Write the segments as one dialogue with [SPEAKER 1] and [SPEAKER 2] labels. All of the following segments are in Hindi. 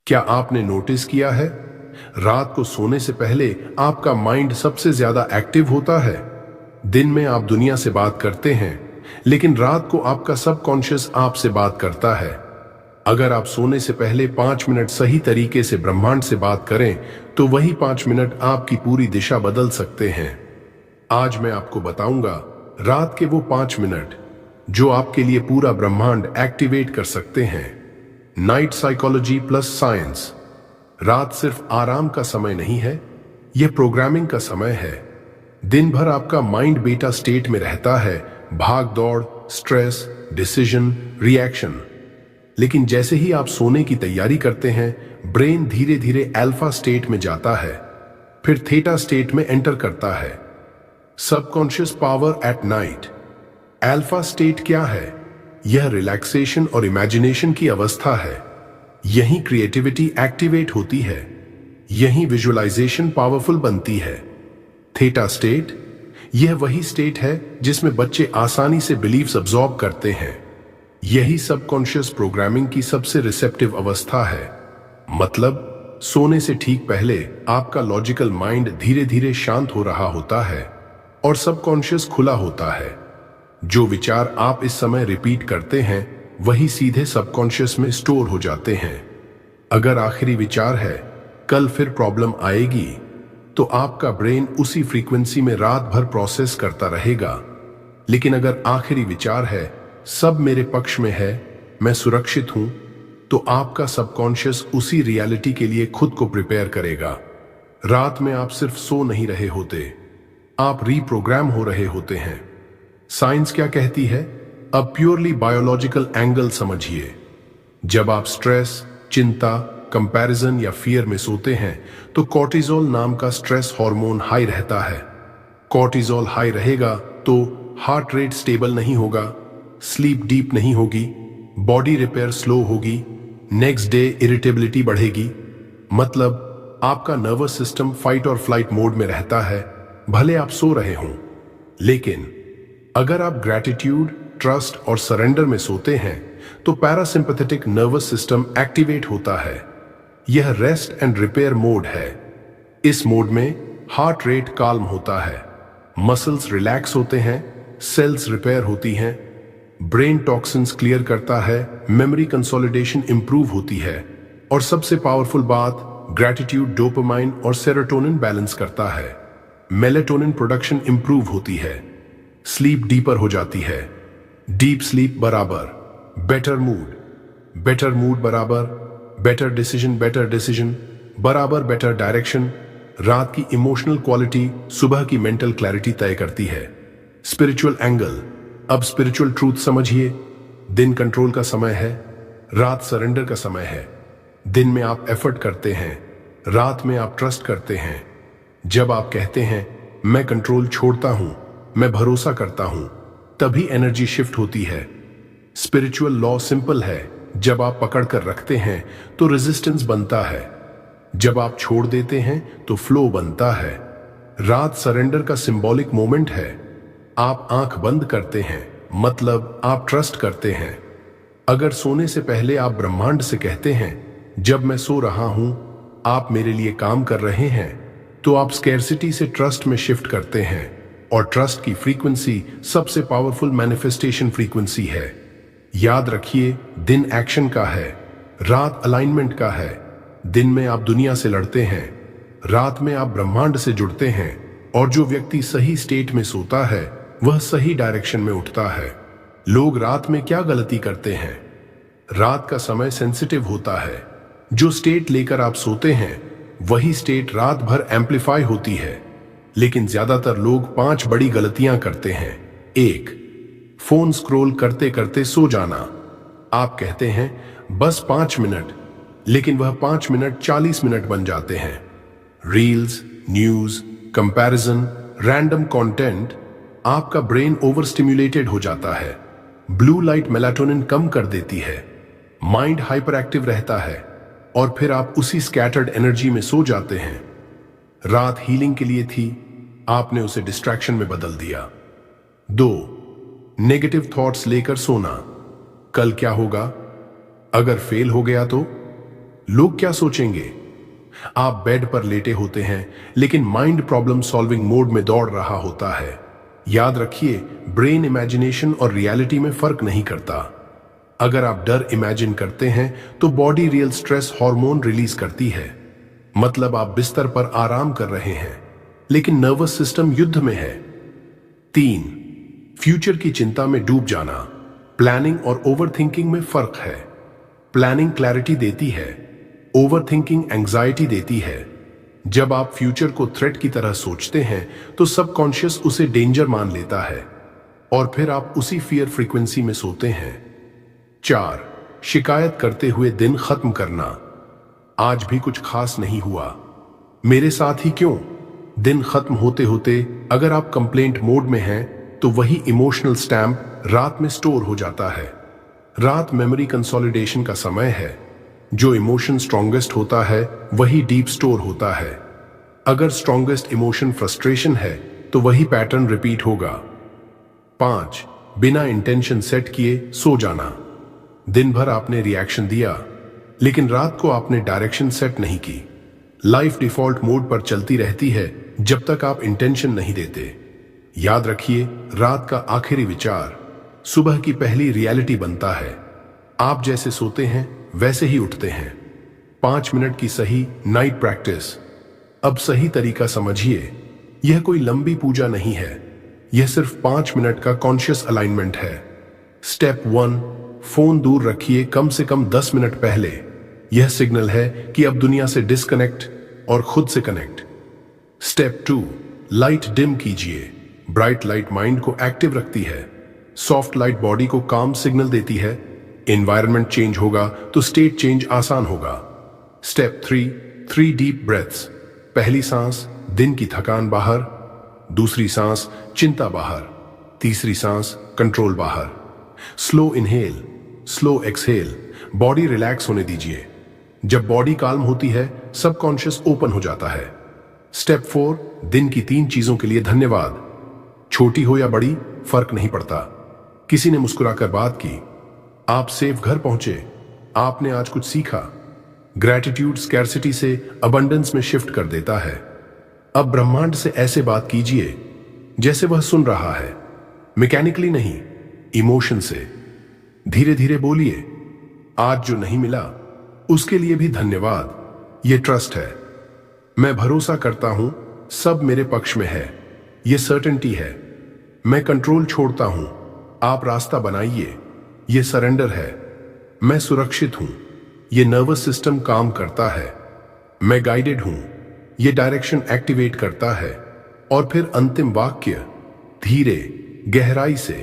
[SPEAKER 1] क्या आपने नोटिस किया है, रात को सोने से पहले आपका माइंड सबसे ज्यादा एक्टिव होता है। दिन में आप दुनिया से बात करते हैं, लेकिन रात को आपका सबकॉन्शियस आपसे बात करता है। अगर आप सोने से पहले 5 मिनट सही तरीके से ब्रह्मांड से बात करें, तो वही 5 मिनट आपकी पूरी दिशा बदल सकते हैं। आज मैं आपको बताऊंगा रात के वो 5 मिनट जो आपके लिए पूरा ब्रह्मांड एक्टिवेट कर सकते हैं। Night psychology plus science. रात सिर्फ आराम का समय नहीं है, यह प्रोग्रामिंग का समय है। दिन भर आपका माइंड बीटा स्टेट में रहता है, भाग दौड़, स्ट्रेस, डिसीजन, रिएक्शन। लेकिन जैसे ही आप सोने की तैयारी करते हैं, ब्रेन धीरे धीरे अल्फा स्टेट में जाता है, फिर थीटा स्टेट में एंटर करता है। Subconscious power at night. Alpha state क्या है? यह रिलैक्सेशन और इमेजिनेशन की अवस्था है। यहीं क्रिएटिविटी एक्टिवेट होती है, यहीं विजुअलाइजेशन पावरफुल बनती है। थीटा स्टेट, यह वही स्टेट है जिसमें बच्चे आसानी से बिलीव्स अब्सॉर्ब करते हैं। यही सबकॉन्शियस प्रोग्रामिंग की सबसे रिसेप्टिव अवस्था है। मतलब सोने से ठीक पहले आपका लॉजिकल माइंड धीरे धीरे शांत हो रहा होता है और सबकॉन्शियस खुला होता है। जो विचार आप इस समय रिपीट करते हैं, वही सीधे सबकॉन्शियस में स्टोर हो जाते हैं। अगर आखिरी विचार है कल फिर प्रॉब्लम आएगी, तो आपका ब्रेन उसी फ्रीक्वेंसी में रात भर प्रोसेस करता रहेगा। लेकिन अगर आखिरी विचार है सब मेरे पक्ष में है, मैं सुरक्षित हूं, तो आपका सबकॉन्शियस उसी रियलिटी के लिए खुद को प्रिपेयर करेगा। रात में आप सिर्फ सो नहीं रहे होते, आप रीप्रोग्राम हो रहे होते हैं। साइंस क्या कहती है? अब प्योरली बायोलॉजिकल एंगल समझिए। जब आप स्ट्रेस, चिंता, कंपैरिजन या फियर में सोते हैं, तो कॉर्टिसोल नाम का स्ट्रेस हार्मोन हाई रहता है। कॉर्टिसोल हाई रहेगा तो हार्ट रेट स्टेबल नहीं होगा, स्लीप डीप नहीं होगी, बॉडी रिपेयर स्लो होगी, नेक्स्ट डे इरिटेबिलिटी बढ़ेगी। मतलब आपका नर्वस सिस्टम फाइट और फ्लाइट मोड में रहता है, भले आप सो रहे हों। लेकिन अगर आप ग्रैटिट्यूड, ट्रस्ट और सरेंडर में सोते हैं, तो पैरासिम्पैथेटिक नर्वस सिस्टम एक्टिवेट होता है। यह रेस्ट एंड रिपेयर मोड है। इस मोड में हार्ट रेट काल्म होता है, मसल्स रिलैक्स होते हैं, सेल्स रिपेयर होती हैं, ब्रेन टॉक्सिन्स क्लियर करता है, मेमोरी कंसोलिडेशन इंप्रूव होती है, और सबसे पावरफुल बात, ग्रैटिट्यूड डोपामाइन और सेरोटोनिन बैलेंस करता है। मेलेटोनिन प्रोडक्शन इंप्रूव होती है, स्लीप डीपर हो जाती है। डीप स्लीप बराबर बेटर मूड, बेटर मूड बराबर बेटर डिसीजन बराबर बेटर डायरेक्शन। रात की इमोशनल क्वालिटी सुबह की मेंटल क्लैरिटी तय करती है। Spiritual angle. अब स्पिरिचुअल ट्रूथ समझिए। दिन कंट्रोल का समय है, रात सरेंडर का समय है। दिन में आप एफर्ट करते हैं, रात में आप ट्रस्ट करते हैं। जब आप कहते हैं मैं कंट्रोल छोड़ता हूं, मैं भरोसा करता हूं, तभी एनर्जी शिफ्ट होती है। स्पिरिचुअल लॉ सिंपल है, जब आप पकड़ कर रखते हैं तो रेजिस्टेंस बनता है, जब आप छोड़ देते हैं तो फ्लो बनता है। रात सरेंडर का सिंबॉलिक मोमेंट है। आप आंख बंद करते हैं, मतलब आप ट्रस्ट करते हैं। अगर सोने से पहले आप ब्रह्मांड से कहते हैं जब मैं सो रहा हूं आप मेरे लिए काम कर रहे हैं, तो आप स्कैर्सिटी से ट्रस्ट में शिफ्ट करते हैं। और ट्रस्ट की फ्रीक्वेंसी सबसे पावरफुल मैनिफेस्टेशन फ्रीक्वेंसी है। याद रखिए, दिन एक्शन का है, रात अलाइनमेंट का है। दिन में आप दुनिया से लड़ते हैं, रात में आप ब्रह्मांड से जुड़ते हैं। और जो व्यक्ति सही स्टेट में सोता है, वह सही डायरेक्शन में उठता है। लोग रात में क्या गलती करते हैं? रात का समय सेंसिटिव होता है। जो स्टेट लेकर आप सोते हैं, वही स्टेट रात भर एम्पलीफाई होती है। लेकिन ज्यादातर लोग 5 बड़ी गलतियां करते हैं। 1, फोन स्क्रॉल करते करते सो जाना। आप कहते हैं बस 5 मिनट, लेकिन वह 5 मिनट 40 मिनट बन जाते हैं। Reels, news, comparison, random content, आपका ब्रेन ओवर स्टिम्युलेटेड हो जाता है। ब्लू लाइट मेलाटोनिन कम कर देती है, माइंड हाइपर एक्टिव रहता है, और फिर आप उसी स्कैटर्ड एनर्जी में सो जाते हैं। रात हीलिंग के लिए थी, आपने उसे डिस्ट्रैक्शन में बदल दिया। 2, नेगेटिव थॉट्स लेकर सोना। कल क्या होगा? अगर फेल हो गया तो? लोग क्या सोचेंगे? आप बेड पर लेटे होते हैं लेकिन माइंड प्रॉब्लम सॉल्विंग मोड में दौड़ रहा होता है। याद रखिए, ब्रेन इमेजिनेशन और रियलिटी में फर्क नहीं करता। अगर आप डर इमेजिन करते हैं तो body real stress hormone release करती है, मतलब आप बिस्तर पर आराम कर रहे हैं लेकिन नर्वस सिस्टम युद्ध में है। 3, फ्यूचर की चिंता में डूब जाना। प्लानिंग और ओवरथिंकिंग में फर्क है। प्लानिंग क्लैरिटी देती है, ओवरथिंकिंग एंजाइटी देती है। जब आप फ्यूचर को थ्रेट की तरह सोचते हैं तो सबकॉन्शियस उसे डेंजर मान लेता है और फिर आप उसी फियर फ्रीक्वेंसी में सोते हैं। 4, शिकायत करते हुए दिन खत्म करना। आज भी कुछ खास नहीं हुआ, मेरे साथ ही क्यों? दिन खत्म होते होते अगर आप कंप्लेंट मोड में हैं तो वही इमोशनल स्टैम्प रात में स्टोर हो जाता है। रात मेमोरी कंसोलिडेशन का समय है। जो इमोशन स्ट्रॉन्गेस्ट होता है वही डीप स्टोर होता है। अगर स्ट्रॉन्गेस्ट इमोशन फ्रस्ट्रेशन है तो वही पैटर्न रिपीट होगा। 5, बिना इंटेंशन सेट किए सो जाना। दिन भर आपने रिएक्शन दिया लेकिन रात को आपने डायरेक्शन सेट नहीं की। लाइफ डिफॉल्ट मोड पर चलती रहती है जब तक आप इंटेंशन नहीं देते। याद रखिए, रात का आखिरी विचार सुबह की पहली रियलिटी बनता है। आप जैसे सोते हैं वैसे ही उठते हैं। 5 मिनट की सही नाइट प्रैक्टिस। अब सही तरीका समझिए, यह कोई लंबी पूजा नहीं है, यह सिर्फ 5 मिनट का कॉन्शियस अलाइनमेंट है। स्टेप 1, फोन दूर रखिए कम से कम 10 मिनट पहले। यह सिग्नल है कि अब दुनिया से डिस्कनेक्ट और खुद से कनेक्ट। स्टेप 2, लाइट डिम कीजिए। ब्राइट लाइट माइंड को एक्टिव रखती है, सॉफ्ट लाइट बॉडी को काम सिग्नल देती है। एनवायरनमेंट चेंज होगा तो स्टेट चेंज आसान होगा। Step 3, 3 deep breaths. पहली सांस दिन की थकान बाहर, दूसरी सांस चिंता बाहर, तीसरी सांस कंट्रोल बाहर। Slow inhale, slow exhale. Body relax होने दीजिए। जब बॉडी काल्म होती है सबकॉन्शियस ओपन हो जाता है। स्टेप 4, दिन की 3 चीजों के लिए धन्यवाद। छोटी हो या बड़ी फर्क नहीं पड़ता। किसी ने मुस्कुराकर बात की, आप सेफ घर पहुंचे, आपने आज कुछ सीखा। ग्रैटिट्यूड स्कैर्सिटी से अबंडेंस में शिफ्ट कर देता है। अब ब्रह्मांड से ऐसे बात कीजिए जैसे वह सुन रहा है, मैकेनिकली नहीं, इमोशन से। धीरे धीरे बोलिए, आज जो नहीं मिला उसके लिए भी धन्यवाद। ये ट्रस्ट है, मैं भरोसा करता हूं सब मेरे पक्ष में है। ये सर्टेनिटी है, मैं कंट्रोल छोड़ता हूं, आप रास्ता बनाइए। ये सरेंडर है, मैं सुरक्षित हूं, ये नर्वस सिस्टम काम करता है। मैं गाइडेड हूं, ये डायरेक्शन एक्टिवेट करता है। और फिर अंतिम वाक्य धीरे गहराई से,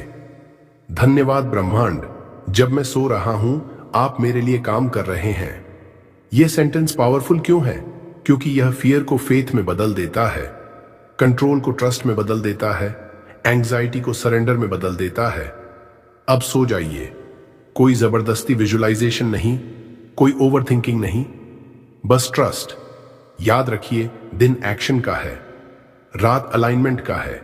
[SPEAKER 1] धन्यवाद ब्रह्मांड, जब मैं सो रहा हूं आप मेरे लिए काम कर रहे हैं। यह सेंटेंस पावरफुल क्यों है? क्योंकि यह फियर को फेथ में बदल देता है, कंट्रोल को ट्रस्ट में बदल देता है, एंग्जाइटी को सरेंडर में बदल देता है। अब सो जाइए। कोई जबरदस्ती विजुअलाइजेशन नहीं, कोई ओवरथिंकिंग नहीं, बस ट्रस्ट। याद रखिए, दिन एक्शन का है, रात अलाइनमेंट का है,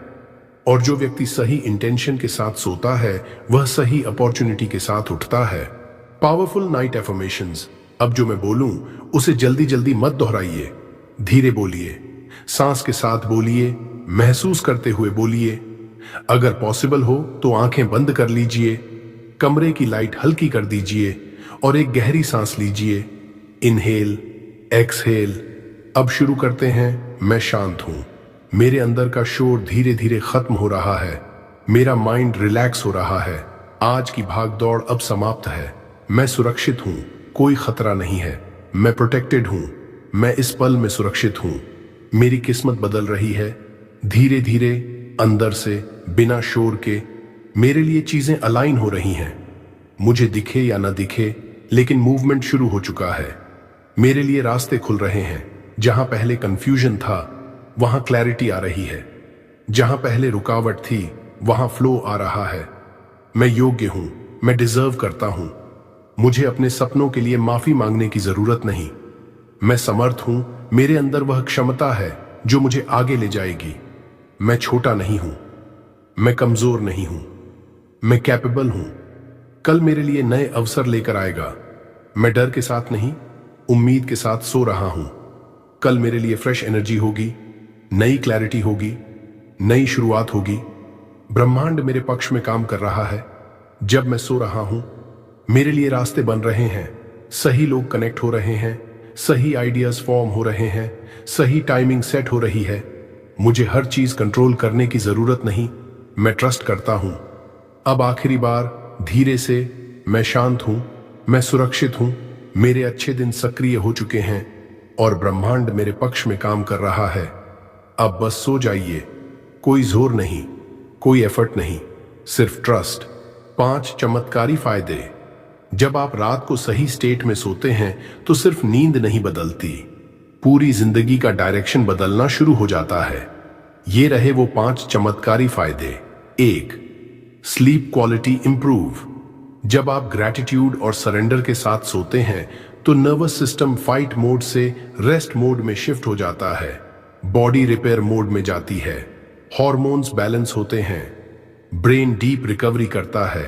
[SPEAKER 1] और जो व्यक्ति सही इंटेंशन के साथ सोता है वह सही अपॉर्चुनिटी के साथ उठता है। Powerful night affirmations. अब जो मैं बोलूं उसे जल्दी जल्दी मत दोहराइए, धीरे बोलिए, सांस के साथ बोलिए, महसूस करते हुए बोलिए। अगर पॉसिबल हो तो आंखें बंद कर लीजिए, कमरे की लाइट हल्की कर दीजिए और एक गहरी सांस लीजिए। Inhale, exhale. अब शुरू करते हैं। मैं शांत हूं, मेरे अंदर का शोर धीरे धीरे खत्म हो रहा है, मेरा माइंड रिलैक्स हो रहा है। आज की भाग दौड़ अब समाप्त है। मैं सुरक्षित हूं, कोई खतरा नहीं है, मैं प्रोटेक्टेड हूं, मैं इस पल में सुरक्षित हूं। मेरी किस्मत बदल रही है धीरे धीरे, अंदर से, बिना शोर के। मेरे लिए चीजें अलाइन हो रही हैं, मुझे दिखे या ना दिखे, लेकिन मूवमेंट शुरू हो चुका है। मेरे लिए रास्ते खुल रहे हैं, जहां पहले कंफ्यूजन था वहां क्लैरिटी आ रही है, जहां पहले रुकावट थी वहां फ्लो आ रहा है। मैं योग्य हूं, मैं डिजर्व करता हूं, मुझे अपने सपनों के लिए माफी मांगने की जरूरत नहीं। मैं समर्थ हूं, मेरे अंदर वह क्षमता है जो मुझे आगे ले जाएगी। मैं छोटा नहीं हूं, मैं कमजोर नहीं हूं, मैं कैपेबल हूं। कल मेरे लिए नए अवसर लेकर आएगा। मैं डर के साथ नहीं, उम्मीद के साथ सो रहा हूं, कल मेरे लिए फ्रेश एनर्जी होगी, नई क्लैरिटी होगी, नई शुरुआत होगी। ब्रह्मांड मेरे पक्ष में काम कर रहा है। जब मैं सो रहा हूं, मेरे लिए रास्ते बन रहे हैं, सही लोग कनेक्ट हो रहे हैं, सही आइडियाज फॉर्म हो रहे हैं, सही टाइमिंग सेट हो रही है। मुझे हर चीज कंट्रोल करने की जरूरत नहीं, मैं ट्रस्ट करता हूं। अब आखिरी बार धीरे से, मैं शांत हूं, मैं सुरक्षित हूं, मेरे अच्छे दिन सक्रिय हो चुके हैं और ब्रह्मांड मेरे पक्ष में काम कर रहा है। अब बस सो जाइए, कोई जोर नहीं, कोई एफर्ट नहीं, सिर्फ ट्रस्ट। 5 चमत्कारी फायदे। जब आप रात को सही स्टेट में सोते हैं तो सिर्फ नींद नहीं बदलती, पूरी जिंदगी का डायरेक्शन बदलना शुरू हो जाता है। ये रहे वो 5 चमत्कारी फायदे। 1, स्लीप क्वालिटी इंप्रूव। जब आप ग्रैटिट्यूड और सरेंडर के साथ सोते हैं तो नर्वस सिस्टम फाइट मोड से रेस्ट मोड में शिफ्ट हो जाता है, बॉडी रिपेयर मोड में जाती है, हॉर्मोन्स बैलेंस होते हैं, ब्रेन डीप रिकवरी करता है।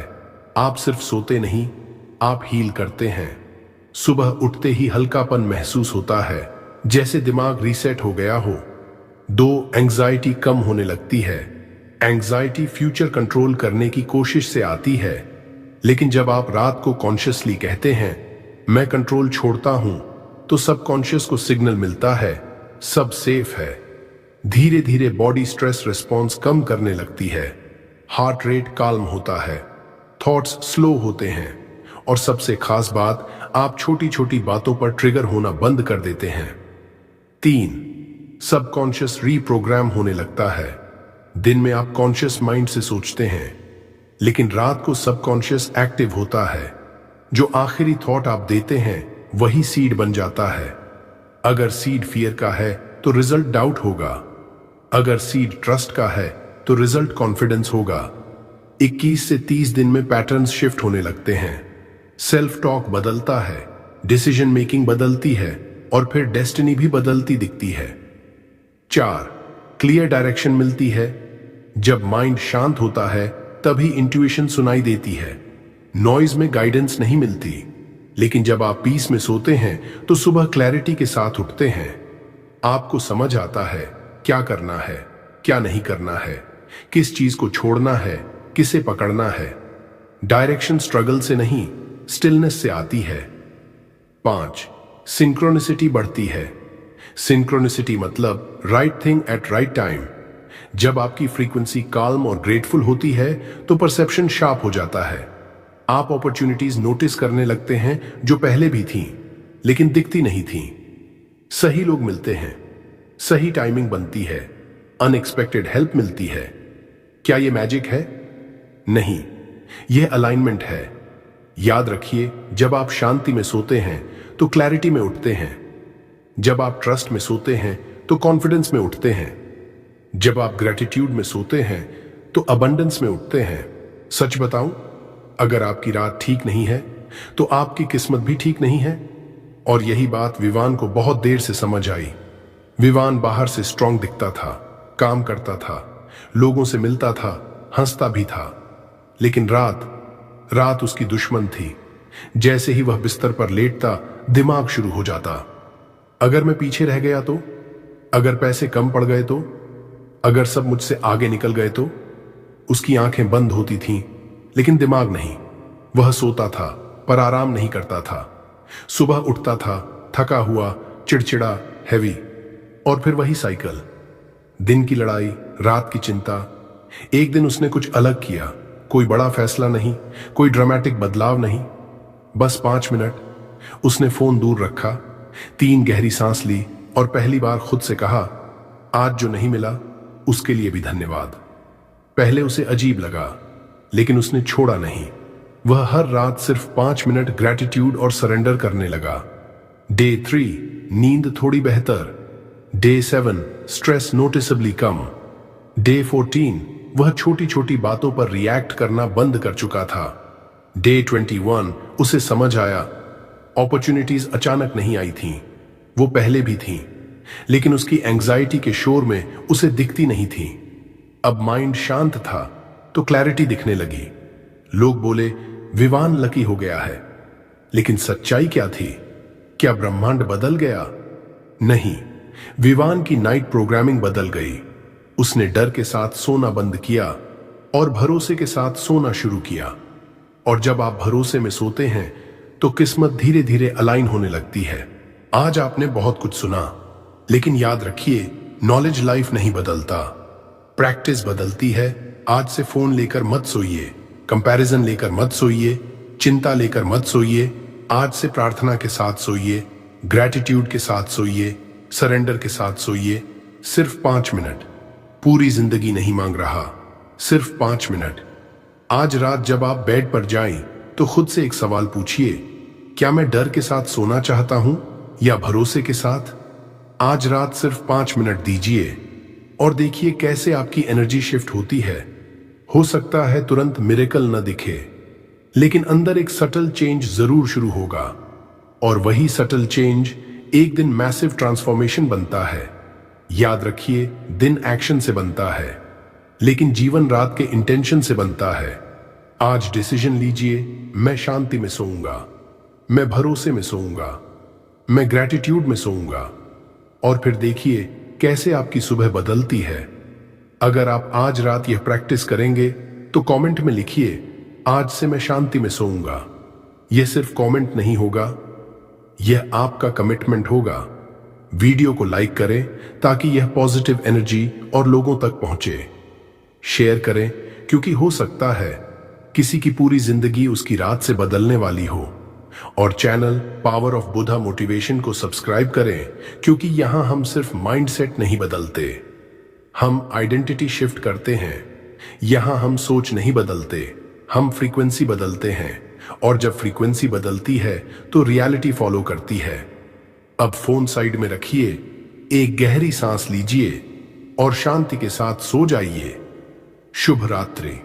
[SPEAKER 1] आप सिर्फ सोते नहीं, आप हील करते हैं। सुबह उठते ही हल्कापन महसूस होता है, जैसे दिमाग रीसेट हो गया हो। 2, एंग्जाइटी कम होने लगती है। एंग्जाइटी फ्यूचर कंट्रोल करने की कोशिश से आती है, लेकिन जब आप रात को कॉन्शियसली कहते हैं मैं कंट्रोल छोड़ता हूं, तो सबकॉन्शियस को सिग्नल मिलता है सब सेफ है। धीरे धीरे बॉडी स्ट्रेस रिस्पॉन्स कम करने लगती है, हार्ट रेट काल्म होता है, थॉट्स स्लो होते हैं और सबसे खास बात, आप छोटी छोटी बातों पर ट्रिगर होना बंद कर देते हैं। 3, सबकॉन्शियस रीप्रोग्राम होने लगता है। दिन में आप कॉन्शियस माइंड से सोचते हैं, लेकिन रात को सबकॉन्शियस एक्टिव होता है। जो आखिरी थॉट आप देते हैं वही सीड बन जाता है। अगर सीड फियर का है तो रिजल्ट डाउट होगा, अगर सीड ट्रस्ट का है तो रिजल्ट कॉन्फिडेंस होगा। 21 से 30 दिन में पैटर्न्स शिफ्ट होने लगते हैं, सेल्फ टॉक बदलता है, डिसीजन मेकिंग बदलती है और फिर डेस्टिनी भी बदलती दिखती है। 4, क्लियर डायरेक्शन मिलती है। जब माइंड शांत होता है तभी इंट्यूशन सुनाई देती है, नॉइज में गाइडेंस नहीं मिलती। लेकिन जब आप पीस में सोते हैं तो सुबह क्लैरिटी के साथ उठते हैं। आपको समझ आता है क्या करना है, क्या नहीं करना है, किस चीज को छोड़ना है, किसे पकड़ना है। डायरेक्शन स्ट्रगल से नहीं, स्टिलनेस से आती है। 5, सिंक्रोनिसिटी बढ़ती है। सिंक्रोनिसिटी मतलब right thing at right time. जब आपकी फ्रीक्वेंसी काल्म और ग्रेटफुल होती है तो परसेप्शन शार्प हो जाता है। आप अपॉर्चुनिटीज नोटिस करने लगते हैं जो पहले भी थीं, लेकिन दिखती नहीं थीं। सही लोग मिलते हैं, सही टाइमिंग बनती है, अनएक्सपेक्टेड हेल्प मिलती है। क्या यह मैजिक है? नहीं, यह अलाइनमेंट है। याद रखिए, जब आप शांति में सोते हैं तो क्लैरिटी में उठते हैं, जब आप ट्रस्ट में सोते हैं तो कॉन्फिडेंस में उठते हैं, जब आप ग्रेटिट्यूड में सोते हैं तो अबंडेंस में उठते हैं। सच बताऊं, अगर आपकी रात ठीक नहीं है तो आपकी किस्मत भी ठीक नहीं है। और यही बात विवान को बहुत देर से समझ आई। विवान बाहर से स्ट्रांग दिखता था, काम करता था, लोगों से मिलता था, हंसता भी था, लेकिन रात उसकी दुश्मन थी। जैसे ही वह बिस्तर पर लेटता, दिमाग शुरू हो जाता। अगर मैं पीछे रह गया तो, अगर पैसे कम पड़ गए तो, अगर सब मुझसे आगे निकल गए तो। उसकी आंखें बंद होती थीं, लेकिन दिमाग नहीं। वह सोता था पर आराम नहीं करता था। सुबह उठता था थका हुआ, चिड़चिड़ा, हैवी, और फिर वही साइकिल। दिन की लड़ाई, रात की चिंता। एक दिन उसने कुछ अलग किया, कोई बड़ा फैसला नहीं, कोई ड्रामेटिक बदलाव नहीं, बस 5 मिनट। उसने फोन दूर रखा, 3 गहरी सांस ली और पहली बार खुद से कहा, आज जो नहीं मिला उसके लिए भी धन्यवाद। पहले उसे अजीब लगा, लेकिन उसने छोड़ा नहीं। वह हर रात सिर्फ 5 मिनट ग्रैटिट्यूड और सरेंडर करने लगा। डे 3, नींद थोड़ी बेहतर। डे 7, स्ट्रेस नोटिसेबली कम। डे 14, वह छोटी छोटी बातों पर रिएक्ट करना बंद कर चुका था। डे 21, उसे समझ आया, अपॉर्चुनिटीज अचानक नहीं आई थीं, वो पहले भी थीं, लेकिन उसकी एंग्जाइटी के शोर में उसे दिखती नहीं थी। अब माइंड शांत था तो क्लैरिटी दिखने लगी। लोग बोले विवान लकी हो गया है, लेकिन सच्चाई क्या थी? क्या ब्रह्मांड बदल गया? नहीं, विवान की नाइट प्रोग्रामिंग बदल गई। उसने डर के साथ सोना बंद किया और भरोसे के साथ सोना शुरू किया। और जब आप भरोसे में सोते हैं तो किस्मत धीरे धीरे अलाइन होने लगती है। आज आपने बहुत कुछ सुना, लेकिन याद रखिए, नॉलेज लाइफ नहीं बदलता, प्रैक्टिस बदलती है। आज से फोन लेकर मत सोइए, कंपैरिजन लेकर मत सोइए, चिंता लेकर मत सोइए। आज से प्रार्थना के साथ सोइए, ग्रैटिट्यूड के साथ सोइए, सरेंडर के साथ सोइए। सिर्फ 5 मिनट, पूरी जिंदगी नहीं मांग रहा, सिर्फ 5 मिनट। आज रात जब आप बेड पर जाएं तो खुद से एक सवाल पूछिए, क्या मैं डर के साथ सोना चाहता हूं या भरोसे के साथ? आज रात सिर्फ 5 मिनट दीजिए और देखिए कैसे आपकी एनर्जी शिफ्ट होती है। हो सकता है तुरंत मिरेकल न दिखे, लेकिन अंदर एक सटल चेंज जरूर शुरू होगा, और वही सटल चेंज एक दिन मैसिव ट्रांसफॉर्मेशन बनता है। याद रखिए, दिन एक्शन से बनता है, लेकिन जीवन रात के इंटेंशन से बनता है। आज डिसीजन लीजिए, मैं शांति में सोऊंगा, मैं भरोसे में सोऊंगा, मैं ग्रैटिट्यूड में सोऊंगा, और फिर देखिए कैसे आपकी सुबह बदलती है। अगर आप आज रात यह प्रैक्टिस करेंगे तो कमेंट में लिखिए, आज से मैं शांति में सोऊंगा। यह सिर्फ कमेंट नहीं होगा, यह आपका कमिटमेंट होगा। वीडियो को लाइक करें ताकि यह पॉजिटिव एनर्जी और लोगों तक पहुंचे। शेयर करें, क्योंकि हो सकता है किसी की पूरी जिंदगी उसकी रात से बदलने वाली हो। और channel power of Buddha motivation को सब्सक्राइब करें, क्योंकि यहां हम सिर्फ माइंडसेट नहीं बदलते, हम आइडेंटिटी शिफ्ट करते हैं। यहां हम सोच नहीं बदलते, हम फ्रीक्वेंसी बदलते हैं, और जब फ्रीक्वेंसी बदलती है तो रियलिटी फॉलो करती है। अब फोन साइड में रखिए, एक गहरी सांस लीजिए और शांति के साथ सो जाइए। शुभ रात्रि।